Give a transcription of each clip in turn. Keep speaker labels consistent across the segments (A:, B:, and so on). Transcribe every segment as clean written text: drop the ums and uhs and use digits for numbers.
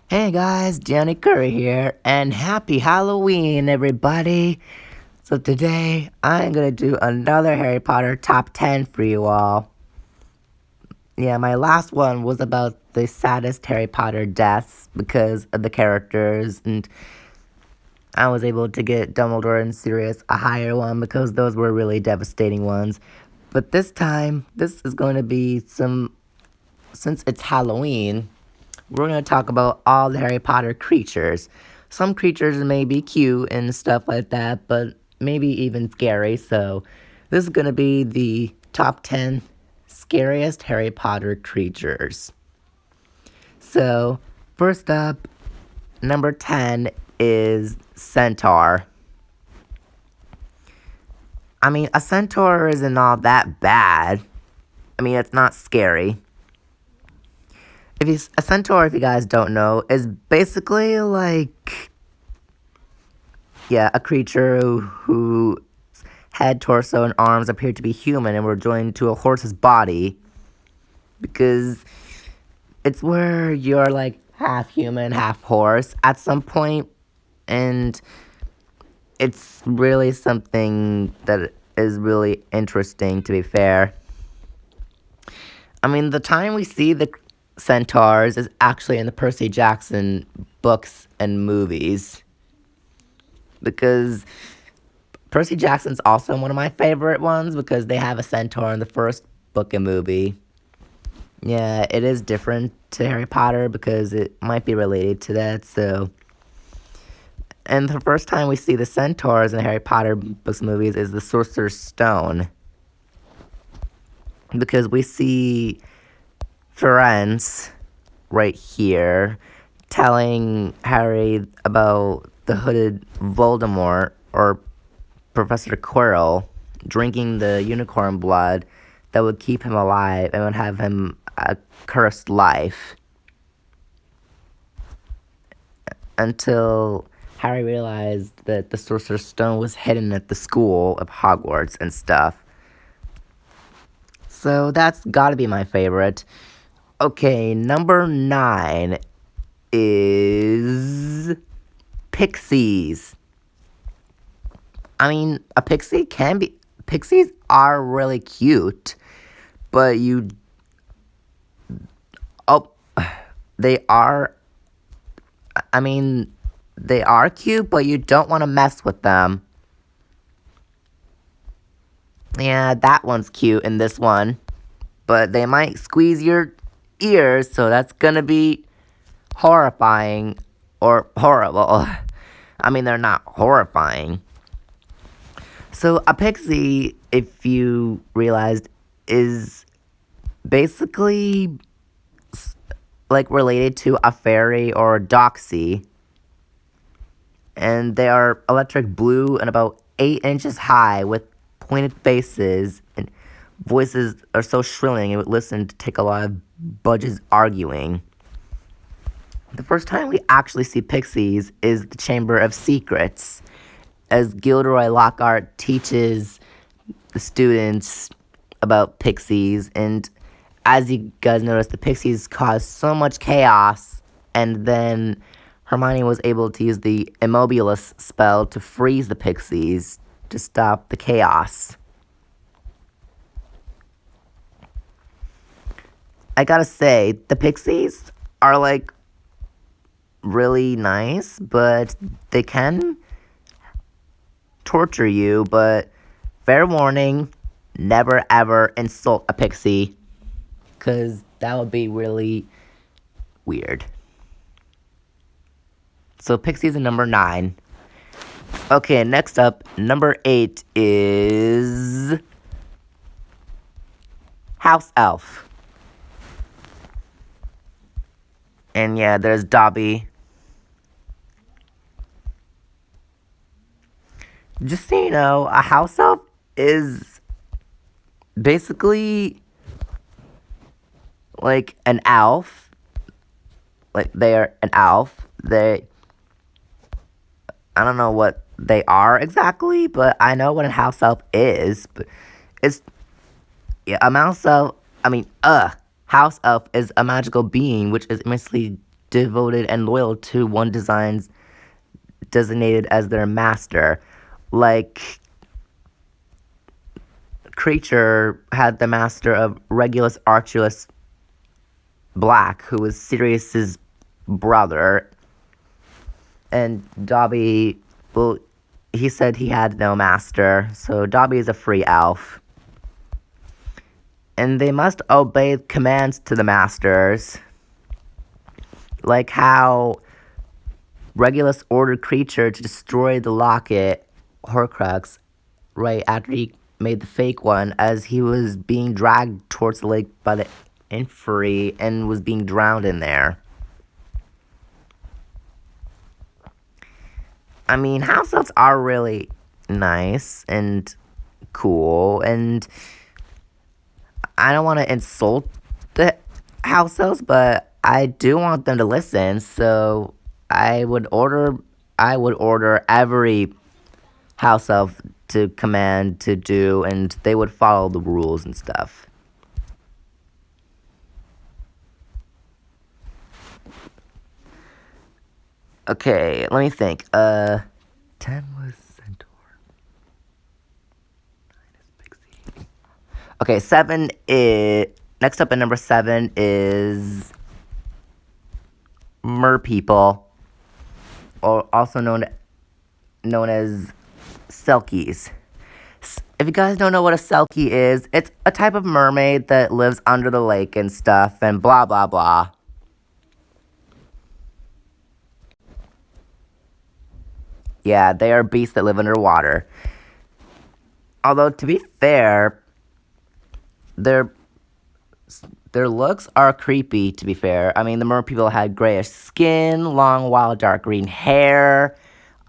A: Hey guys, Johnny Curry here, and happy Halloween, everybody! So today, I'm gonna do another Harry Potter top 10 for you all. Yeah, my last one was about the saddest Harry Potter deaths because of the characters, and I was able to get Dumbledore and Sirius a higher one because those were really devastating ones. But this time, this is going to be since it's Halloween, we're going to talk about all the Harry Potter creatures. Some creatures may be cute and stuff like that, but maybe even scary. So, this is going to be the top 10 scariest Harry Potter creatures. So, first up, number 10 is Centaur. I mean, a centaur isn't all that bad. I mean, it's not scary. A centaur, if you guys don't know, is basically like, yeah, a creature whose head, torso, and arms appear to be human and were joined to a horse's body because it's where you're like half human, half horse at some point, and it's really something that is really interesting, to be fair. I mean, the time we see the centaurs is actually in the Percy Jackson books and movies. Because Percy Jackson's also one of my favorite ones because they have a centaur in the first book and movie. Yeah, it is different to Harry Potter because it might be related to that, so. And the first time we see the centaurs in Harry Potter books and movies is the Sorcerer's Stone. Because we see Firenze right here telling Harry about the hooded Voldemort or Professor Quirrell drinking the unicorn blood that would keep him alive and would have him a cursed life until Harry realized that the Sorcerer's Stone was hidden at the school of Hogwarts and stuff. So that's gotta be my favorite. Okay, number 9 is Pixies. I mean, a pixie can be. Pixies are really cute, but Oh, they are. I mean, they are cute, but you don't want to mess with them. Yeah, that one's cute in this one, but they might squeeze your ears, so that's gonna be horrifying or horrible. I mean, they're not horrifying. So, a pixie, if you realized, is basically like related to a fairy or a doxy. And they are electric blue and about 8 inches high with pointed faces, and voices are so shrilling it would listen to take a lot of budges arguing. The first time we actually see pixies is the Chamber of Secrets, as Gilderoy Lockhart teaches the students about pixies, and as you guys notice, the pixies cause so much chaos, and then Hermione was able to use the Immobilis spell to freeze the pixies to stop the chaos. I gotta say, the pixies are like really nice, but they can torture you, but fair warning, never ever insult a pixie, because that would be really weird. So pixies are number 9. Okay, next up, number 8 is House Elf. And yeah, there's Dobby. Just so you know, a house elf is basically like an elf. Like, they're an elf. I don't know what they are exactly, but I know what a house elf is. But it's, yeah, a mouse elf, house elf is a magical being which is immensely devoted and loyal to one designs designated as their master. Like, Creature had the master of Regulus Archulus Black, who was Sirius's brother, and Dobby, well, he said he had no master, so Dobby is a free elf. And they must obey commands to the masters, like how Regulus ordered Creature to destroy the locket, Horcrux, right after he made the fake one, as he was being dragged towards the lake by the inferi and was being drowned in there. I mean, house elves are really nice and cool, and I don't want to insult the house elves, but I do want them to listen, so I would order every house elf to command to do, and they would follow the rules and stuff. Okay, let me think. 10 was Centaur. 9 is Pixie. Okay, 7 is... Next up at number 7 is... Merpeople, or also known as Selkies. If you guys don't know what a Selkie is, it's a type of mermaid that lives under the lake and stuff, and blah blah blah. Yeah, they are beasts that live underwater. Although, to be fair, their looks are creepy, to be fair. I mean, the merpeople had grayish skin, long, wild, dark green hair,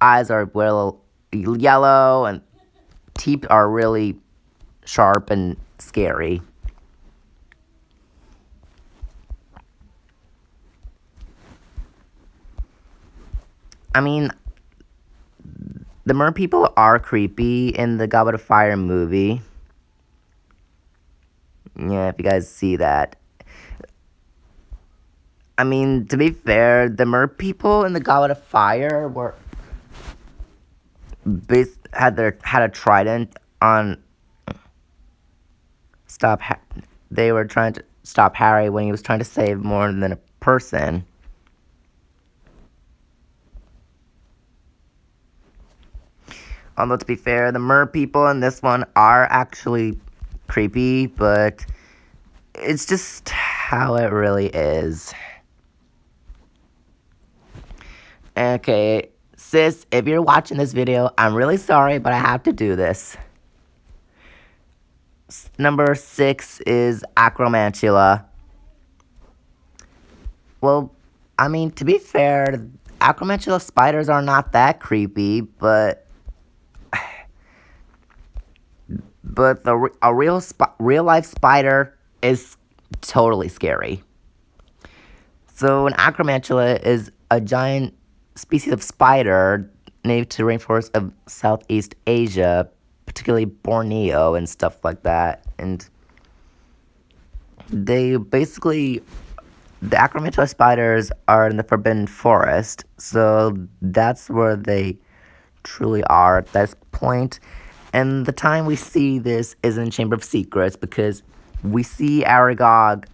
A: eyes are yellow, and teeth are really sharp and scary. I mean, the merpeople are creepy in the Goblet of Fire movie. Yeah, if you guys see that. I mean, to be fair, the merpeople in the Goblet of Fire had a trident on they were trying to stop Harry when he was trying to save more than a person. Although, to be fair, the merpeople in this one are actually creepy, but it's just how it really is. Okay, sis, if you're watching this video, I'm really sorry, but I have to do this. Number 6 is Acromantula. Well, I mean, to be fair, Acromantula spiders are not that creepy, but a real life spider is totally scary. So an Acromantula is a giant species of spider native to the rainforests of Southeast Asia, particularly Borneo and stuff like that. And they basically, the Acromantula spiders are in the Forbidden Forest, so that's where they truly are at this point. And the time we see this is in Chamber of Secrets, because we see Harry telling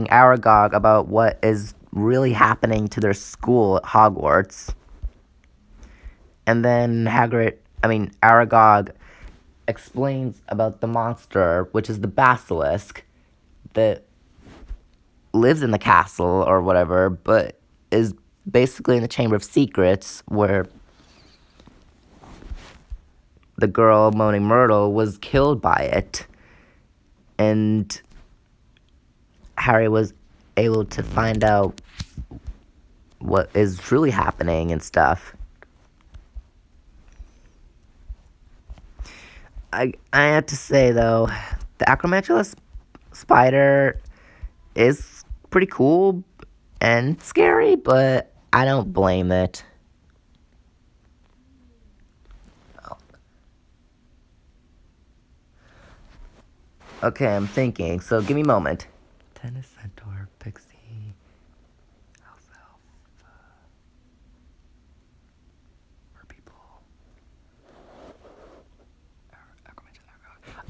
A: Aragog about what is really happening to their school at Hogwarts. And then Aragog explains about the monster, which is the basilisk, that lives in the castle or whatever, but is basically in the Chamber of Secrets, where the girl, Moaning Myrtle, was killed by it. And Harry was able to find out what is truly happening and stuff. I have to say, though, the Acromantula spider is pretty cool and scary, but I don't blame it. Okay, I'm thinking, so give me a moment. Tennis Centaur, Pixie, House Elf, Merpeople.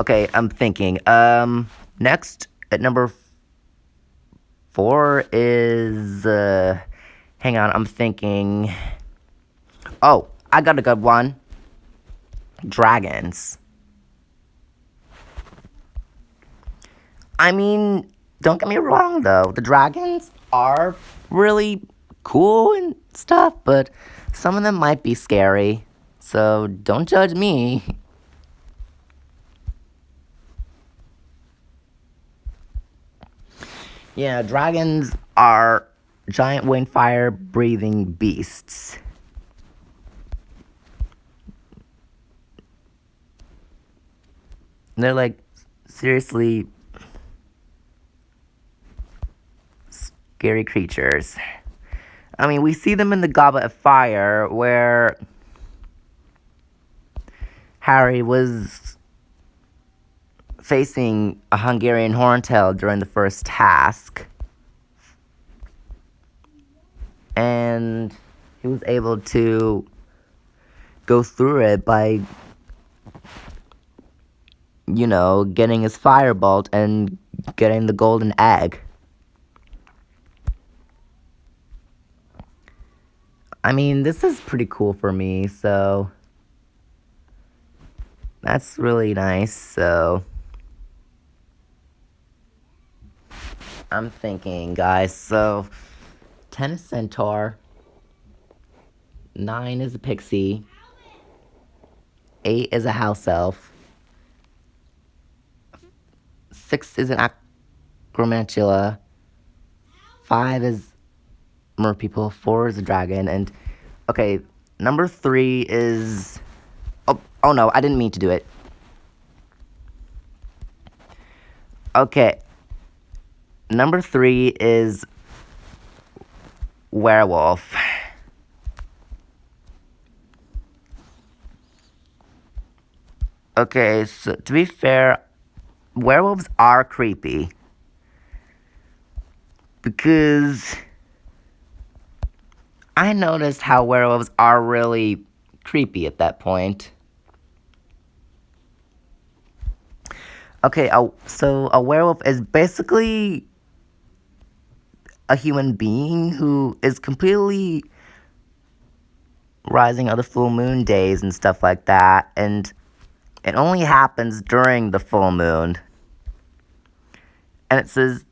A: Okay, I'm thinking. Next at number 4 is hang on, I'm thinking. Oh, I got a good one. Dragons. I mean, don't get me wrong though. The dragons are really cool and stuff, but some of them might be scary. So don't judge me. Yeah, dragons are giant winged fire breathing beasts. They're like seriously scary creatures. I mean, we see them in the Goblet of Fire where Harry was facing a Hungarian horntail during the first task. And he was able to go through it by, getting his firebolt and getting the golden egg. I mean, this is pretty cool for me, so that's really nice, so I'm thinking, guys, so 10 is Centaur, 9 is a Pixie, 8 is a House Elf, 6 is an Acromantula, 5 is Merpeople, 4 is a dragon, and, okay, number 3 is, oh no, I didn't mean to do it. Okay, number 3 is Werewolf. Okay, so to be fair, werewolves are creepy. Because I noticed how werewolves are really creepy at that point. Okay, so a werewolf is basically a human being who is completely rising on the full moon days and stuff like that, and it only happens during the full moon. And it says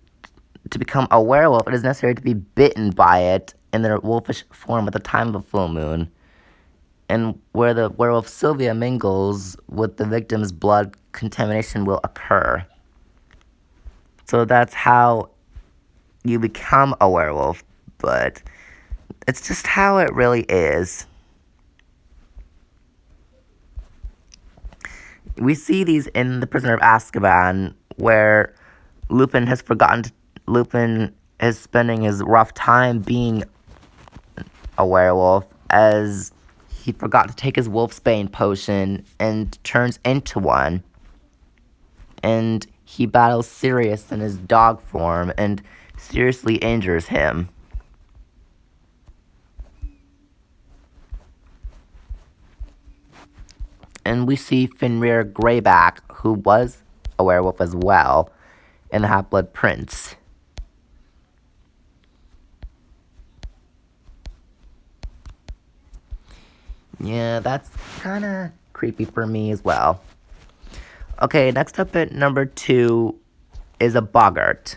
A: to become a werewolf, it is necessary to be bitten by it in their wolfish form at the time of the full moon, and where the werewolf Sylvia mingles with the victim's blood, contamination will occur. So that's how you become a werewolf, but it's just how it really is. We see these in The Prisoner of Azkaban, where Lupin is spending his rough time being a werewolf, as he forgot to take his wolfsbane potion and turns into one. And he battles Sirius in his dog form and seriously injures him. And we see Fenrir Greyback, who was a werewolf as well, in The Half-Blood Prince. Yeah, that's kind of creepy for me as well. Okay, next up at number 2 is a Boggart.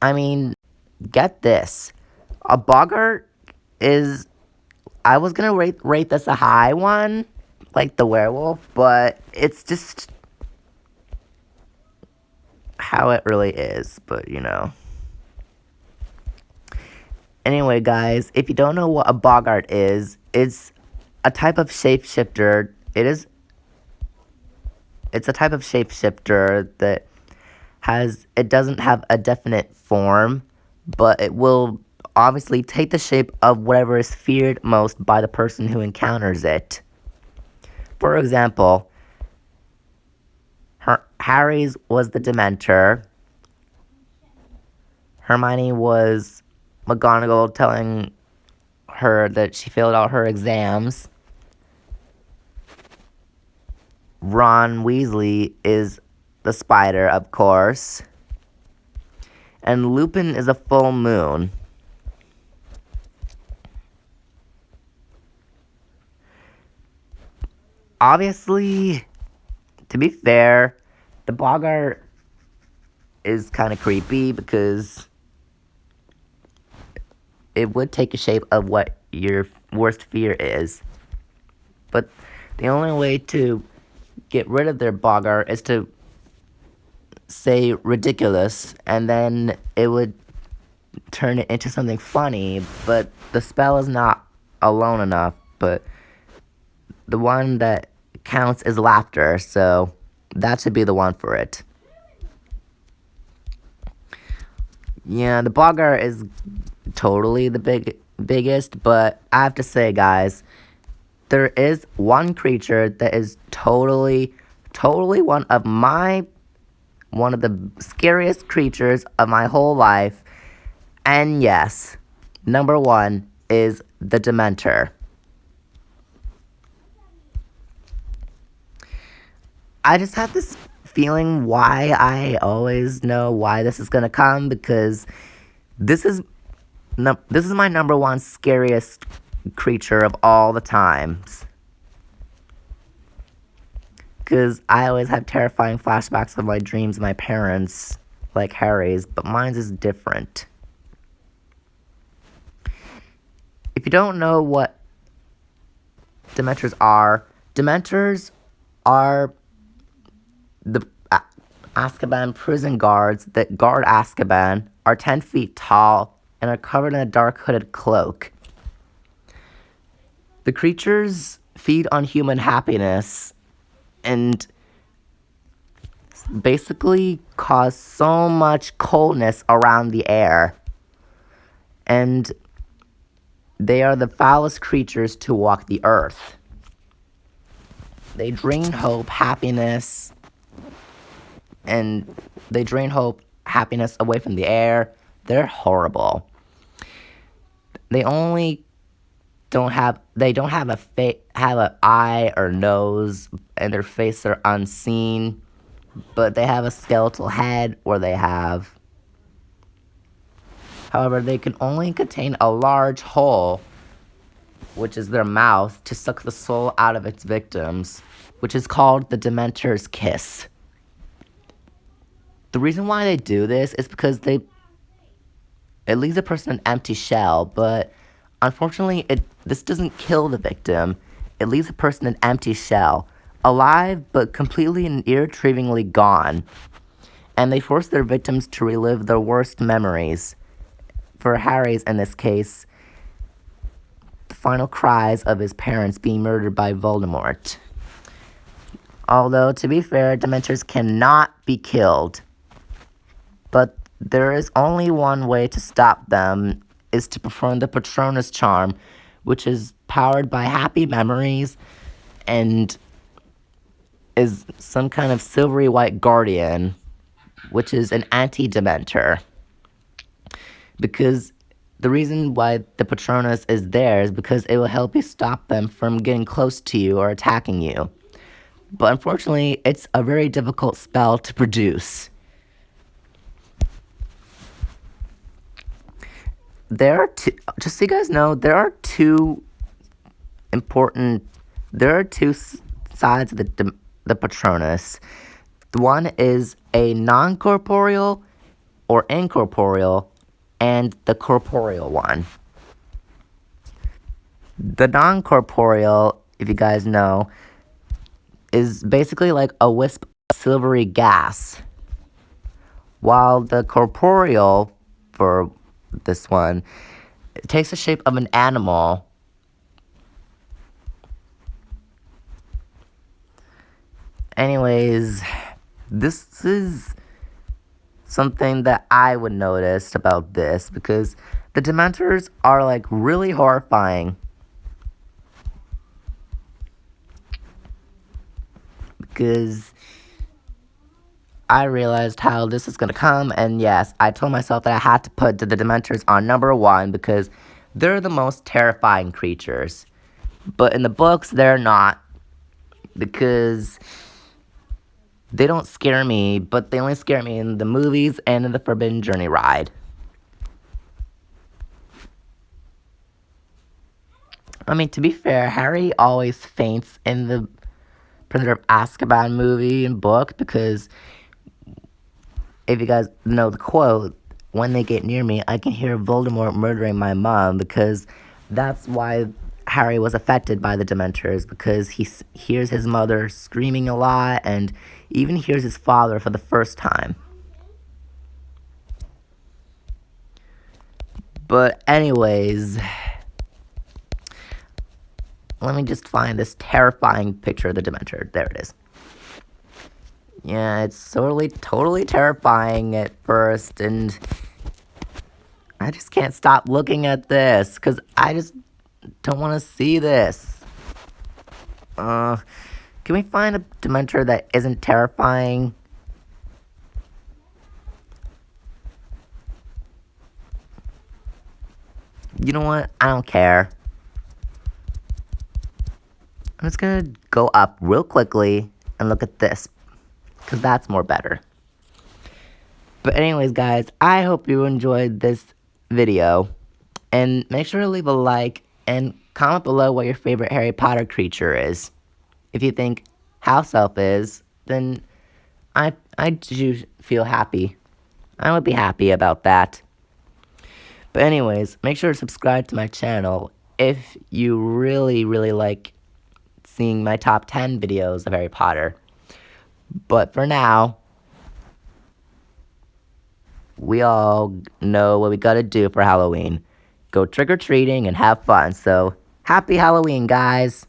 A: I mean, get this. A Boggart is... I was gonna rate this a high one, like the werewolf, but it's just how it really is, but Anyway, guys, if you don't know what a Boggart is, it's a type of shapeshifter. It's a type of shapeshifter that it doesn't have a definite form, but it will obviously take the shape of whatever is feared most by the person who encounters it. For example, Harry's was the Dementor. Hermione was McGonagall telling her that she failed all her exams. Ron Weasley is the spider, of course. And Lupin is a full moon. Obviously, to be fair, the Boggart is kind of creepy because it would take a shape of what your worst fear is. But the only way to get rid of their Boggart is to say ridiculous, and then it would turn it into something funny, but the spell is not alone enough, but the one that counts is laughter, so that should be the one for it. Yeah, the Boggart is totally the biggest, but I have to say, guys, there is one creature that is totally one of the scariest creatures of my whole life. And yes, number one is the Dementor. I just have this feeling why I always know why this is gonna come, because this is my number one scariest creature of all the times. Because I always have terrifying flashbacks of my dreams of my parents, like Harry's, but mine's is different. If you don't know what Dementors are the Azkaban prison guards that guard Azkaban, are 10 feet tall, and are covered in a dark hooded cloak. The creatures feed on human happiness and basically cause so much coldness around the air. And they are the foulest creatures to walk the earth. They drain hope, happiness, away from the air. They're horrible. They don't have an eye or nose, and their face are unseen, but they have a skeletal head, however, they can only contain a large hole, which is their mouth, to suck the soul out of its victims, which is called the Dementor's kiss. The reason why they do this is because it leaves a person an empty shell, but unfortunately, this doesn't kill the victim. It leaves a person an empty shell, alive but completely and irretrievably gone. And they force their victims to relive their worst memories. For Harry's, in this case, the final cries of his parents being murdered by Voldemort. Although, to be fair, Dementors cannot be killed. But there is only one way to stop them, is to perform the Patronus charm, which is powered by happy memories and is some kind of silvery white guardian, which is an anti-Dementor. Because the reason why the Patronus is there is because it will help you stop them from getting close to you or attacking you. But unfortunately, it's a very difficult spell to produce. Just so you guys know, there are two sides of the Patronus. One is a non-corporeal or incorporeal, and the corporeal one. The non-corporeal, if you guys know, is basically like a wisp of silvery gas. While the corporeal, for this one, it takes the shape of an animal. Anyways, this is something that I would notice about this, because the Dementors are like really horrifying. Because I realized how this is gonna come, and yes, I told myself that I had to put the Dementors on number 1 because they're the most terrifying creatures. But in the books, they're not, because they don't scare me, but they only scare me in the movies and in the Forbidden Journey ride. I mean, to be fair, Harry always faints in the Prisoner of Azkaban movie and book, because if you guys know the quote, when they get near me, I can hear Voldemort murdering my mom, because that's why Harry was affected by the Dementors, because he hears his mother screaming a lot, and even hears his father for the first time. But anyways, let me just find this terrifying picture of the Dementor. There it is. Yeah, it's totally terrifying at first, and I just can't stop looking at this, because I just don't want to see this. Can we find a Dementor that isn't terrifying? You know what? I don't care. I'm just gonna go up real quickly and look at this, because that's more better. But anyways, guys, I hope you enjoyed this video, and make sure to leave a like and comment below what your favorite Harry Potter creature is. If you think house elf is, then I do feel happy. I would be happy about that. But anyways, make sure to subscribe to my channel if you really like seeing my top 10 videos of Harry Potter. But for now, we all know what we gotta do for Halloween. Go trick-or-treating and have fun. So, happy Halloween, guys!